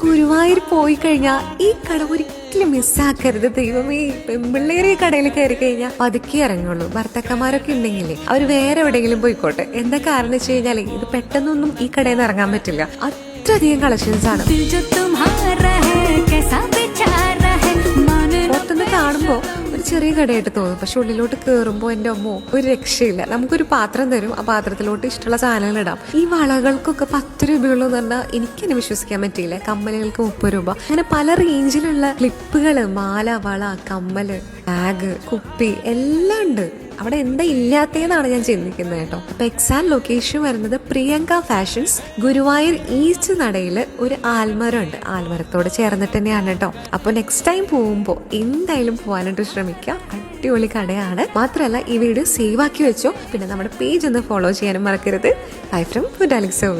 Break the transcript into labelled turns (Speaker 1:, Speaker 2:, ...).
Speaker 1: ഗുരുവായൂർ പോയി കഴിഞ്ഞാൽ ഈ കട ഒരിക്കലും മിസ്സാക്കരുത്. ദൈവമേ, പെമ്പിള്ളേരെ ഈ കടയിൽ കയറി കഴിഞ്ഞാൽ പതുക്കെ ഇറങ്ങുള്ളൂ. ഭർത്താക്കന്മാരൊക്കെ ഉണ്ടെങ്കിലേ അവർ വേറെ എവിടെയെങ്കിലും പോയിക്കോട്ടെ. എന്താ കാരണം വെച്ച് കഴിഞ്ഞാൽ ഇത് പെട്ടെന്നൊന്നും ഈ കടയിൽ നിന്ന് ഇറങ്ങാൻ പറ്റില്ല. അത്രയധികം കളക്ഷൻസ് ആണ്. പുറത്തുനിന്ന് കാണുമ്പോ ഒരു ചെറിയ കടയായിട്ട് തോന്നും, പക്ഷെ ഉള്ളിലോട്ട് കയറുമ്പോൾ എൻ്റെ അമ്മോ ഒരു രക്ഷയില്ല. നമുക്കൊരു പാത്രം തരും, ആ പാത്രത്തിലോട്ട് ഇഷ്ടമുള്ള സാധനങ്ങൾ ഇടാം. ഈ വളകൾക്കൊക്കെ 10 രൂപയുള്ളൂ എന്ന് പറഞ്ഞാൽ എനിക്കെന്നെ വിശ്വസിക്കാൻ പറ്റിയില്ല. കമ്മലുകൾക്ക് 30 രൂപ. അങ്ങനെ പല റേഞ്ചിലുള്ള ക്ലിപ്പുകള്, മാല, വള, കമ്മല്, ബാഗ്, കുപ്പി എല്ലാം ഉണ്ട്. അവിടെ എന്താ ഇല്ലാത്തതെന്നാണ് ഞാൻ ചിന്തിക്കുന്നത് കേട്ടോ. അപ്പൊ എക്സാക്ട് ലൊക്കേഷൻ വരുന്നത് പ്രിയങ്ക ഫാഷൻസ്, ഗുരുവായൂർ ഈസ്റ്റ് നടയിൽ ഒരു ആൽമരം ഉണ്ട്. ആൽമരത്തോട് ചേർന്നിട്ട് തന്നെയാണ് കേട്ടോ. അപ്പൊ നെക്സ്റ്റ് ടൈം പോകുമ്പോൾ എന്തായാലും പോകാനായിട്ട് ശ്രമിക്കുക. അടിപൊളി കടയാണ്. മാത്രമല്ല ഈ വീഡിയോ സേവ് ആക്കി വെച്ചോ. പിന്നെ നമ്മുടെ പേജ് ഒന്ന് ഫോളോ ചെയ്യാനും മറക്കരുത്. Bye from food Alex.